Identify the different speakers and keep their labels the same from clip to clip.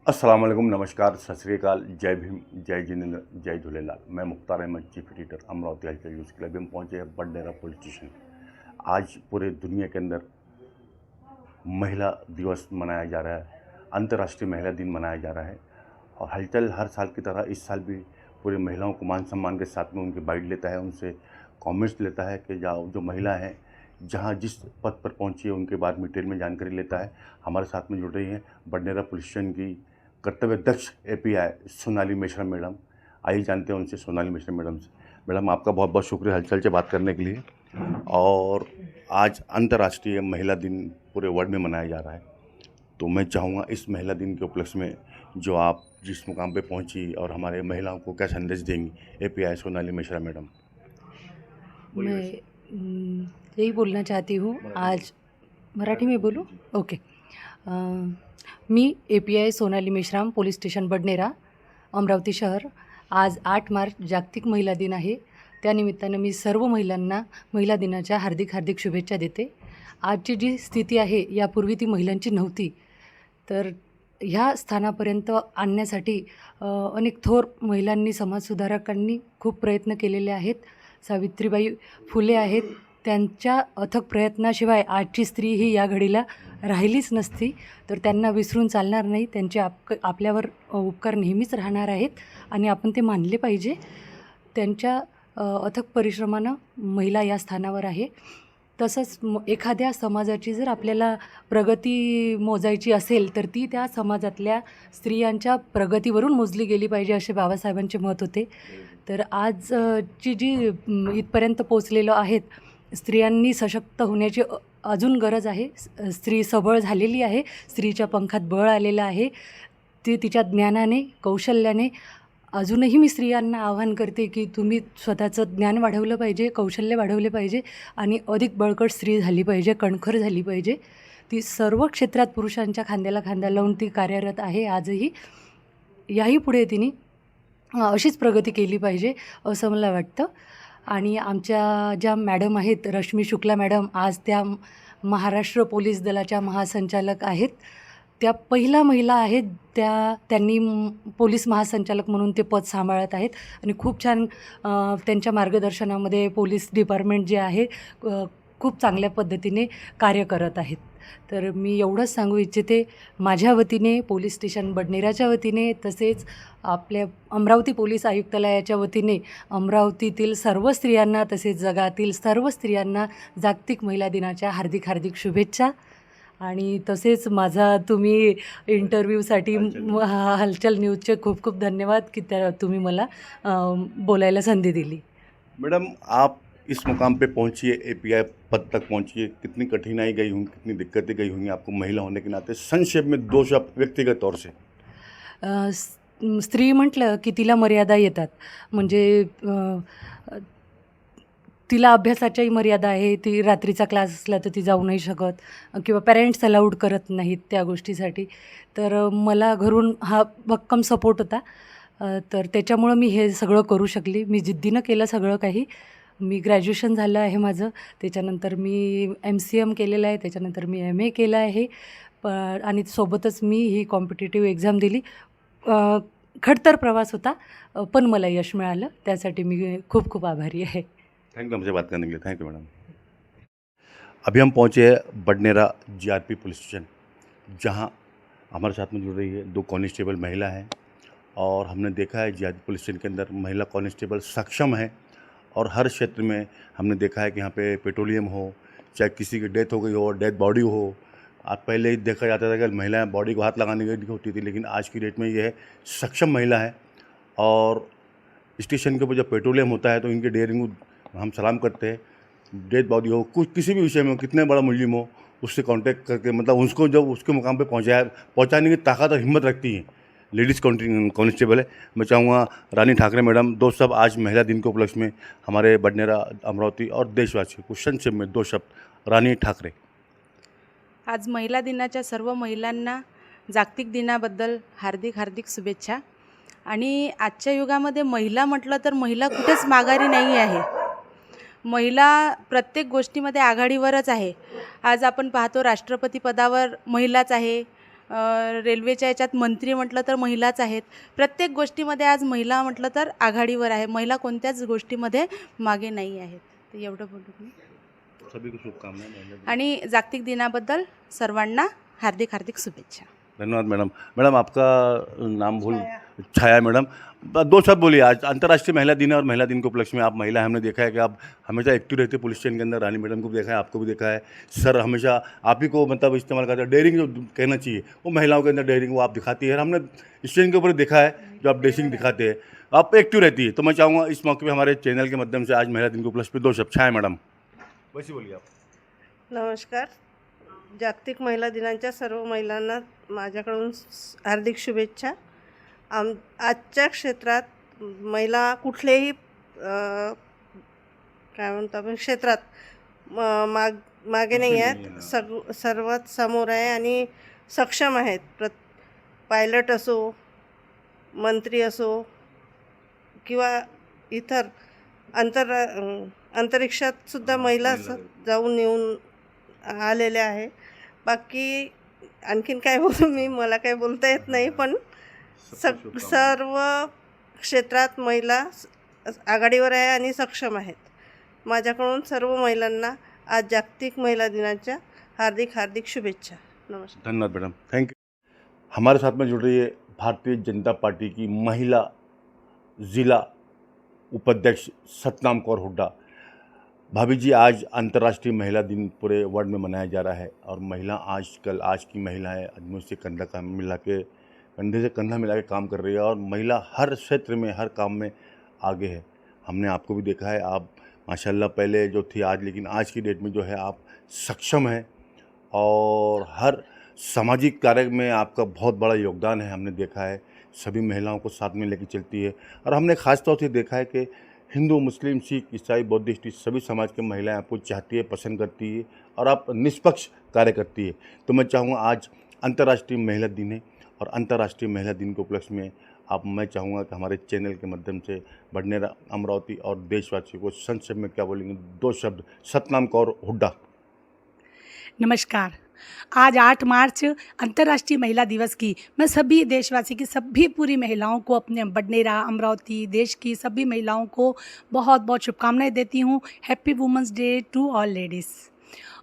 Speaker 1: अस्सलाम वालेकुम, नमस्कार, सत श्री अकाल, जय भीम, जय जिनेंद्र, जय झूलेलाल। मैं मुख्तार अहमद, चीफ एडिटर, अमरावती हलचल न्यूज़ के लिए। अभी हम पहुँचे हैं बडनेरा पुलिस स्टेशन। आज पूरे दुनिया के अंदर महिला दिवस मनाया जा रहा है, अंतर्राष्ट्रीय महिला दिन मनाया जा रहा है। और हलचल हर साल की तरह इस साल भी पूरी महिलाओं को मान सम्मान के साथ में उनकी बाइट लेता है, उनसे कमेंट्स लेता है कि जो महिला हैं जहाँ जिस पद पर पहुँची है उनके बारे में डिटेल में जानकारी लेता है। हमारे साथ में जुड़ रही हैं बडनेरा पुलिस स्टेशन की कर्तव्य दक्ष एपीआई सोनाली मिश्रा मैडम। आइए जानते हैं उनसे, सोनाली मिश्रा मैडम से। मैडम, आपका बहुत बहुत शुक्रिया हलचल से बात करने के लिए। और आज अंतर्राष्ट्रीय महिला दिन पूरे वर्ल्ड में मनाया जा रहा है, तो मैं चाहूँगा इस महिला दिन के उपलक्ष्य में जो आप जिस मुकाम पे पहुंची और हमारे महिलाओं को क्या संदेश देंगी एपीआई सोनाली मिश्रा मैडम।
Speaker 2: मैं यही बोलना चाहती हूँ आज। मराठी में बोलूँ? ओके। मी API Sonali Meshram, police station Badnera, Amravati शहर। आज 8 मार्च जागतिक महिला दिन आहे. त्यानिमित्तानं मी सर्व महिलांना महिला दिनाच्या हार्दिक हार्दिक शुभेच्छा देते. आजची जी स्थिती आहे यापूर्वी ती महिलांची नव्हती, तर ह्या स्थानापर्यंत आणण्यासाठी अनेक थोर महिलांनी, समाजसुधारकांनी खूप प्रयत्न केलेले आहेत. सावित्रीबाई फुले आहेत, त्यांच्या अथक प्रयत्नाशिवाय आजची स्त्री ही या घडीला राहिलीच नसती. तर त्यांना विसरून चालणार नाही. त्यांचे आपल्यावर उपकार नेहमीच राहणार आहेत आणि आपण ते मानले पाहिजे. त्यांच्या अथक परिश्रमानं महिला या स्थानावर आहे. तसंच एखाद्या समाजाची जर आपल्याला प्रगती मोजायची असेल तर ती त्या समाजातल्या स्त्रियांच्या प्रगतीवरून मोजली गेली पाहिजे, असे बाबासाहेबांचे मत होते. तर आजची जी इथपर्यंत पोचलेलो आहेत, स्त्रियांनी सशक्त होण्याची अजून गरज आहे. स्त्री सबळ झालेली आहे, स्त्रीच्या पंखात बळ आलेलं आहे. ती तिच्या ज्ञानाने, कौशल्याने. अजूनही मी स्त्रियांना आवाहन करते की तुम्ही स्वतःचं ज्ञान वाढवलं पाहिजे, कौशल्य वाढवले पाहिजे आणि अधिक बळकट स्त्री झाली पाहिजे, कणखर झाली पाहिजे. ती सर्व क्षेत्रात पुरुषांच्या खांद्याला खांदा लावून ती कार्यरत आहे आजही. याही पुढे तिने अशीच प्रगती केली पाहिजे असं मला वाटतं. आणि आमच्या ज्या मॅडम आहेत, रश्मी शुक्ला मॅडम, आज त्या महाराष्ट्र पोलीस दलाच्या महासंचालक आहेत. त्या पहिल्या महिला आहेत, त्यांनी पोलीस महासंचालक म्हणून ते पद सांभाळत आहेत आणि खूप छान त्यांच्या मार्गदर्शनामध्ये पोलीस डिपार्टमेंट जे आहे खूप चांगल्या पद्धतीने कार्य करत आहेत. तर मी एवढंच सांगू इच्छिते माझ्या वतीने, पोलीस स्टेशन बडनेराच्या वतीने, तसेच आपल्या अमरावती पोलीस आयुक्तालयाच्या वतीने अमरावतीतील सर्व स्त्रियांना, तसेच जगातील सर्व स्त्रियांना जागतिक महिला दिनाच्या हार्दिक हार्दिक शुभेच्छा. आणि तसेच माझा तुम्ही इंटरव्ह्यूसाठी हलचल न्यूजचे खूप खूप धन्यवाद की तुम्ही मला बोलायला संधी दिली.
Speaker 1: मैडम, आप इस मुकाम पे पहुंची है, एपीआई पद तक पहुंची है, कितनी कठिनाई गई होंगी, कितनी दिक्कतें गई होंगी आपको महिला होने के नाते, संक्षेप में 2 शब्द व्यक्तिगत तौर से।
Speaker 2: स्त्री म्हटलं की तिला मर्यादा येतात. म्हणजे तिला अभ्यासाच्याही मर्यादा आहे. ती रात्रीचा क्लास असला तर ती जाऊ नाही शकत किंवा पॅरेंट्स अलाउड करत नाहीत त्या गोष्टीसाठी. तर मला घरून हा भक्कम सपोर्ट होता. तर त्याच्यामुळं मी हे सगळं करू शकली. मी जिद्दीनं केलं सगळं काही. मी ग्रॅज्युएशन झालं आहे माझं, त्याच्यानंतर मी MCM केलेलं आहे, त्याच्यानंतर मी MA केलं आहे. आणि सोबतच मी ही कॉम्पिटिटिव्ह एक्झाम दिली. खडतर प्रवास होता, पण मला यश मिळालं. त्यासाठी मी खूप खूप आभारी आहे.
Speaker 1: थैंक यू मुझे बात करने के लिए। Thank you madam. अभी हम पहुंचे हैं बडनेरा GRP पुलिस स्टेशन, जहां हमारे साथ में जुड़ रही है 2 कांस्टेबल महिला हैं। और हमने देखा है GRP पुलिस स्टेशन के अंदर महिला कांस्टेबल सक्षम है और हर क्षेत्र में हमने देखा है कि यहाँ पे पेट्रोलियम हो, चाहे किसी की डेथ हो गई हो, डेड बॉडी हो। आप पहले ही देखा जाता था कि महिलाएं बॉडी को हाथ लगाने की होती थी, लेकिन आज की डेट में ये है सक्षम महिला है। और स्टेशन के ऊपर जब पेट्रोलियम होता है तो इनके डेयरिंग हम सलाम करते हैं। डेड बॉडी हो, कुछ किसी भी विषय में हो, कितने बड़ा मुलजिम हो, उससे कांटेक्ट करके मतलब उसको जब उसके मुकाम पे पहुंचाने की ताकत और हिम्मत रखती हैं। लेडीज़ कांस्टेबल है। मैं चाहूँगा रानी ठाकरे मैडम 2 शब्द आज महिला दिन के उपलक्ष्य में हमारे बडनेरा, अमरावती और देशवासी को संक्षेप में 2 शब्द। रानी ठाकरे।
Speaker 3: आज महिला दिनाच्या सर्व महिलांना जागतिक दिनाबद्दल हार्दिक हार्दिक शुभेच्छा. आणि आजच्या युगामध्ये महिला म्हटलं तर महिला कुठेच माघारी नाही आहे. महिला प्रत्येक गोष्टीमध्ये आघाडीवरच आहे. आज आपण पाहतो राष्ट्रपती पदावर महिलाच आहे, रेल्वेच्या याच्यात मंत्री म्हटलं तर महिलाच आहेत. प्रत्येक गोष्टीमध्ये आज महिला म्हटलं तर आघाडीवर आहे. महिला कोणत्याच गोष्टीमध्ये मागे नाही आहेत. तर एवढं बोलू मी.
Speaker 1: सभी को शुभकामनाएं महिला दिन।
Speaker 3: आणि जागतिक दिनाबद्दल सर्वांना हार्दिक हार्दिक शुभेच्छा.
Speaker 1: धन्यवाद मैडम। मैडम आपका नाम भूल छाया मैडम, दो शब्द बोलिए। आज अंतर्राष्ट्रीय महिला दिन है और महिला दिन के उपलक्ष्य में आप महिला हैं, हमने देखा है कि आप हमेशा एक्टिव रहते हैं पुलिस स्टेशन के अंदर। रानी मैडम को भी देखा है, आपको भी देखा है। सर हमेशा आप ही को मतलब इस्तेमाल करते हैं। डेयरिंग जो कहना चाहिए वो महिलाओं के अंदर डेयरिंग वो आप दिखाती है। हमने स्टेशन के ऊपर देखा है जो आप ड्रेसिंग दिखाते हैं, आप एक्टिव रहती है। तो मैं चाहूँगा इस मौके पर हमारे चैनल के माध्यम से आज महिला दिन के उपलक्ष्य पर दो शब्द। छाया मैडम वैसे बोलिए आप।
Speaker 4: नमस्कार. जागतिक महिला दिनाच्या सर्व महिलांना माझ्याकडून हार्दिक शुभेच्छा. आजच्या क्षेत्रात महिला कुठलेही काय म्हणतो आपण क्षेत्रात मागे नाही आहेत. सर्वात समोर आहे आणि सक्षम आहेत. पायलट असो, मंत्री असो किंवा इतर अंतरिक्षात सुद्धा महिला जाऊन येऊन आलेल्या आहे. बाकी आणखीन काय बोलू मी, मला काय बोलता येत नाही. पण सर्व क्षेत्रात महिला आघाडीवर आहे आणि सक्षम आहेत. माझ्याकडून सर्व महिलांना आज जागतिक महिला दिनाच्या हार्दिक हार्दिक शुभेच्छा. नमस्कार.
Speaker 1: धन्यवाद मैडम, थैंक यू। हमारे साथ में जुड़ रही है भारतीय जनता पार्टी की महिला जिला उपाध्यक्ष सतनाम कौर हुड्डा। भाभी जी, आज अंतर्राष्ट्रीय महिला दिन पूरे वर्ल्ड में मनाया जा रहा है और महिला आज की महिलाएं आदमियों से कंधे से कंधा मिला के काम कर रही है और महिला हर क्षेत्र में हर काम में आगे है। हमने आपको भी देखा है, आप माशाल्लाह पहले जो थी आज, लेकिन आज की डेट में जो है आप सक्षम हैं और हर सामाजिक कार्य में आपका बहुत बड़ा योगदान है। हमने देखा है सभी महिलाओं को साथ में लेकर चलती है और हमने ख़ास तौर से देखा है कि हिंदू, मुस्लिम, सिख, ईसाई, बौद्धिस्ट सभी समाज की महिलाएं आपको चाहती है, पसंद करती है और आप निष्पक्ष कार्य करती है। तो मैं चाहूँगा आज अंतर्राष्ट्रीय महिला दिन है और अंतर्राष्ट्रीय महिला दिन के उपलक्ष्य में मैं चाहूँगा कि हमारे चैनल के माध्यम से बडनेरा, अमरावती और देशवासियों को संक्षेप में क्या बोलेंगे, दो शब्द। सतनाम कौर हुड्डा।
Speaker 5: नमस्कार. आज 8 मार्च अंतर्राष्ट्रीय महिला दिवस की मैं सभी देशवासी की सभी पूरी महिलाओं को, अपने बडनेरा, अमरावती, देश की सभी महिलाओं को बहुत बहुत शुभकामनाएं देती हूँ. Happy women's day to all ladies.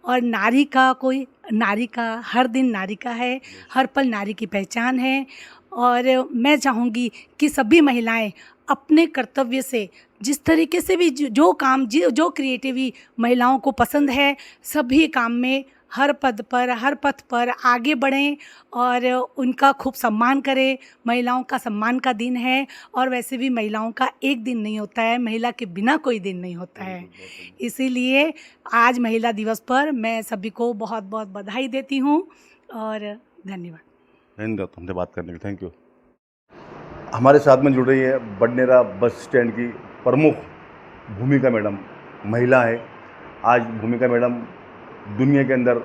Speaker 5: और नारी का हर दिन नारी का है, हर पल नारी की पहचान है. और मैं चाहूँगी कि सभी महिलाएं अपने कर्तव्य से जिस तरीके से भी जो क्रिएटिविटी महिलाओं को पसंद है, सभी काम में हर पथ पर आगे बढ़ें और उनका खूब सम्मान करें. महिलाओं का सम्मान का दिन है और वैसे भी महिलाओं का एक दिन नहीं होता है, महिला के बिना कोई दिन नहीं होता है. इसीलिए आज महिला दिवस पर मैं सभी को बहुत बहुत बधाई देती हूँ और धन्यवाद.
Speaker 1: धन्यवाद हमसे बात करने के, थैंक यू। हमारे साथ में जुड़ रही है बडनेरा बस स्टैंड की प्रमुख भूमिका मैडम, महिला है। आज भूमिका मैडम, दुनिया के अंदर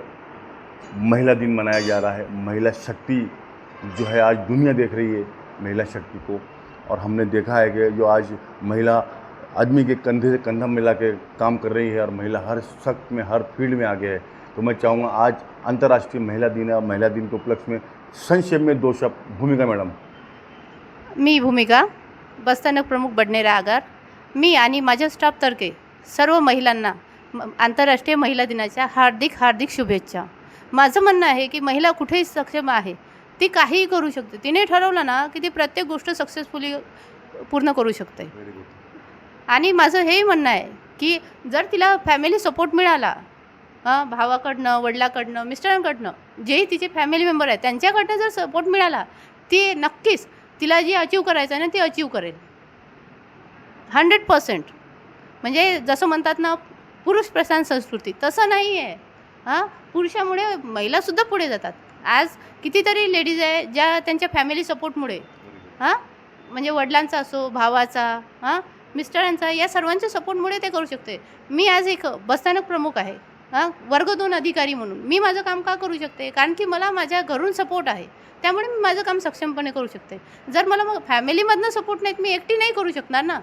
Speaker 1: महिला दिन मनाया जा रहा है। महिला शक्ति जो है आज दुनिया देख रही है महिला शक्ति को, और हमने देखा है कि जो आज महिला आदमी के कंधे से कंधा मिला के काम कर रही है और महिला हर सख्त में हर फील्ड में आगे है। तो मैं चाहूँगा आज अंतर्राष्ट्रीय महिला दिन है और महिला दिन के उपलक्ष्य में संक्षेप में दो शब्द। भूमिका मैडम।
Speaker 6: मी भूमिका, बसस्थानक प्रमुख बडनेरा आगार. मी आणि माझ्या स्टाफतर्फे सर्व महिलांना आंतरराष्ट्रीय महिला दिनाच्या हार्दिक हार्दिक शुभेच्छा. माझं म्हणणं आहे की महिला कुठेही सक्षम आहे, ती काहीही करू शकते. तिने ठरवलं ना की ती प्रत्येक गोष्ट सक्सेसफुली पूर्ण करू शकते. आणि माझं हेही म्हणणं आहे की जर तिला फॅमिली सपोर्ट मिळाला, भावाकडनं, वडिलाकडनं, मिस्टरांकडनं, जेही तिचे फॅमिली मेंबर आहेत त्यांच्याकडनं जर सपोर्ट मिळाला, ती नक्कीच तिला जी अचीव करायचं आहे ना ते अचीव करेल 100%. म्हणजे जसं म्हणतात ना पुरुष प्रधान संस्कृती, तसं नाही आहे. पुरुषामुळे महिलासुद्धा पुढे जातात. आज कितीतरी लेडीज आहे ज्या त्यांच्या फॅमिली सपोर्टमुळे, म्हणजे वडिलांचा असो, भावाचा, मिस्टरांचा, या सर्वांच्या सपोर्टमुळे ते करू शकते. मी आज एक बसस्थानक प्रमुख आहे, वर्ग 2 अधिकारी म्हणून. मी माझं काम का करू शकते? कारण की मला माझ्या घरून सपोर्ट आहे, त्यामुळे मी माझं काम सक्षमपणे करू शकते. जर मला मग फॅमिलीमधनं सपोर्ट नाहीत, मी एकटी नाही करू शकणार ना.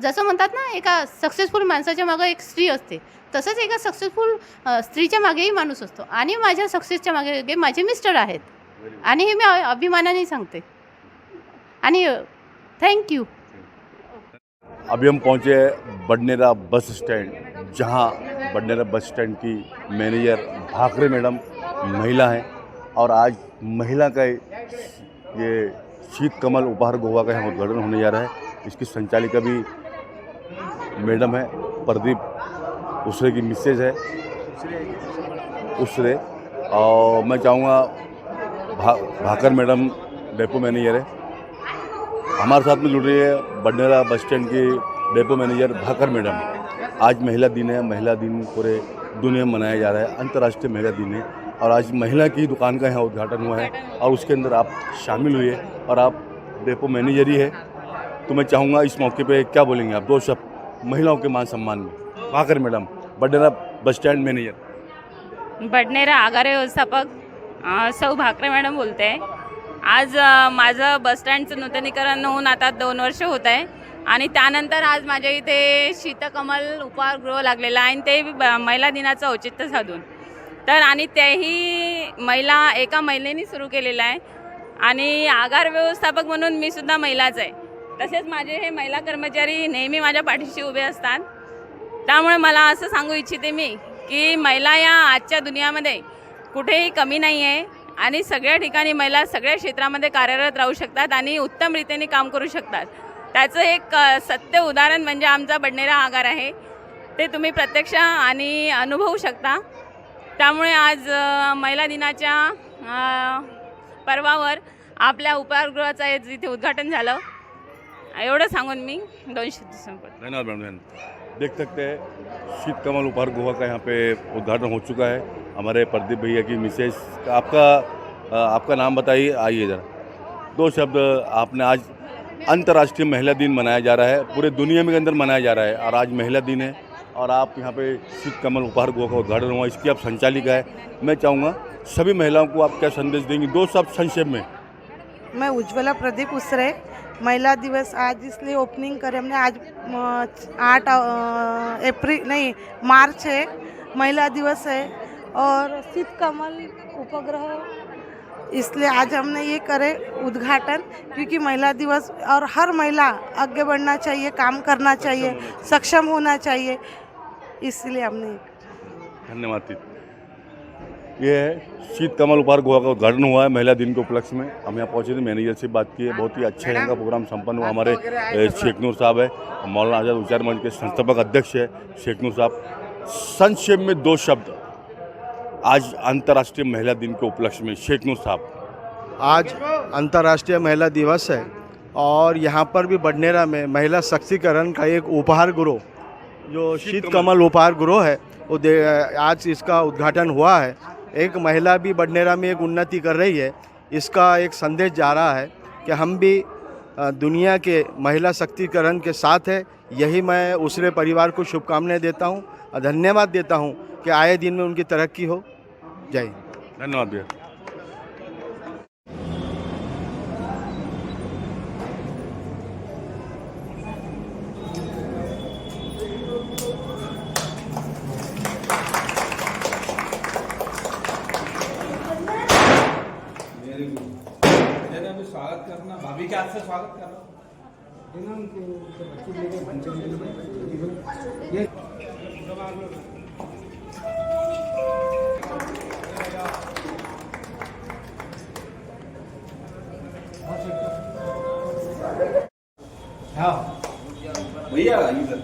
Speaker 6: जसं म्हणतात ना एका सक्सेसफुल माणसाच्या मागे एक स्त्री असते, तसंच एका सक्सेसफुल स्त्रीच्या मागेही माणूस असतो. आणि माझ्या सक्सेसच्या मागे माझे मिस्टर आहेत. आणि हे मी अभिमानाने सांगते आणि थँक्यू.
Speaker 1: अभी हम पहुंचे बडनेरा बस स्टैंड, जहां बडनेरा बस स्टैंड की मैनेजर भाकरे मैडम महिला हैं और आज महिला का ये शीत कमल उपहार गोवा का यहाँ उद्घाटन होने जा रहा है. इसकी संचालिका भी मैडम है, प्रदीप उसरे की मिसेज है उसरे. और मैं चाहूँगा भाकर मैडम डेपो मैनेजर है, हमारे साथ में जुड़ रही है बडनेरा बस स्टैंड की डेपो मैनेजर भाकर मैडम. आज महिला दिन है, महिला दिन पूरे दुनिया में मनाया जा रहा है, अंतर्राष्ट्रीय महिला दिन है. और आज महिला की दुकान का यहाँ उद्घाटन हुआ है और उसके अंदर आप शामिल हुए और आप डेपो मैनेजर ही है. तो मैं चाहूँगा इस मौके पे क्या बोलेंगे आप, दो शब्द महिलाओं के मान सम्मान में. भाकर madam, Badnera bus stand manager.
Speaker 7: Badnera आगार व्यवस्थापक सौ भाकरे मॅडम बोलते आहे. आज माझं बसस्टँडचं नूतनीकरण होऊन आता 2 वर्ष होत आहे आणि त्यानंतर आज माझ्या इथे शीतकमल उपहारगृह लागलेलं आहे आणि ते महिला दिनाचं औचित्य साधून. तर आणि तेही एका महिलेने सुरू केलेलं आहे आणि आगार व्यवस्थापक म्हणून मी सुद्धा महिलाच आहे. तसेच माझे हे महिला कर्मचारी नेहमी माझ्या पाठीशी उभे असतात. त्यामुळे मला असं सांगू इच्छिते मी की महिला या आजच्या दुनियामध्ये कुठेही कमी नाही आहे आणि सगळ्या ठिकाणी महिला सगळ्या क्षेत्रामध्ये कार्यरत राहू शकतात आणि उत्तम रीतीने काम करू शकतात. त्याचं एक सत्य उदाहरण म्हणजे आमचा बडनेरा आगार आहे. ते तुम्ही प्रत्यक्ष आणि अनुभवू शकता. त्यामुळे आज महिला दिनाच्या पर्वावर आपल्या उपहारगृहाचं जिथे उद्घाटन झालं, एवढं सांगून मी 2 शब्द संपवतो.
Speaker 1: धन्यवाद मैडम. देख सकते हैं शीत कमल उपहार गुहा का यहाँ पे उद्घाटन हो चुका है. हमारे प्रदीप भैया की मिसेज, आपका नाम बताइए, आइए ज़रा 2 शब्द. आपने आज अंतर्राष्ट्रीय महिला दिन मनाया जा रहा है, पूरे दुनिया में के अंदर मनाया जा रहा है और आज महिला दिन है और आप यहाँ पे शीत कमल उपहार गुहा का उद्घाटन हुआ, इसकी आप संचालिका है. मैं चाहूँगा सभी महिलाओं को आप क्या संदेश देंगी, 2 शब्द संक्षेप में.
Speaker 4: मैं उज्ज्वला प्रदीप उसरे. महिला दिवस आज इसलिए ओपनिंग करे हमने, आज 8 मार्च है, महिला दिवस है और शीत कमल उपग्रह, इसलिए आज हमने ये करे उद्घाटन, क्योंकि महिला दिवस और हर महिला आगे बढ़ना चाहिए, काम करना चाहिए, सक्षम होना चाहिए, इसलिए हमने.
Speaker 1: धन्यवाद. ये है शीत कमल उपहार गुहा का उद्घाटन हुआ है महिला दिन के उपलक्ष्य में. हम यहाँ पहुँचे थे, मैनेजर से बात की है, बहुत ही अच्छा यहाँ का प्रोग्राम संपन्न हुआ. हमारे शेखनूर साहब है, मौलाना आज़ाद विचार मंच के संस्थापक अध्यक्ष है शेखनूर साहब. संक्षेप में 2 शब्द आज अंतर्राष्ट्रीय महिला दिन के उपलक्ष्य में. शेखनूर साहब.
Speaker 8: आज अंतर्राष्ट्रीय महिला दिवस है और यहाँ पर भी बडनेरा में महिला सशक्तिकरण का एक उपहार गृह, जो शीत कमल उपहार गृह है, वो आज इसका उद्घाटन हुआ है. एक महिला भी बडनेरा में एक उन्नति कर रही है. इसका एक संदेश जा रहा है कि हम भी दुनिया के महिला शक्तिकरण के साथ है. यही मैं उसरे परिवार को शुभकामनाएं देता हूं और धन्यवाद देता हूं कि आए दिन में उनकी तरक्की हो. जय हिंद.
Speaker 1: धन्यवाद भैया.
Speaker 9: स्वागत करना, भाभी के हाथ से स्वागत करना. भैया इधर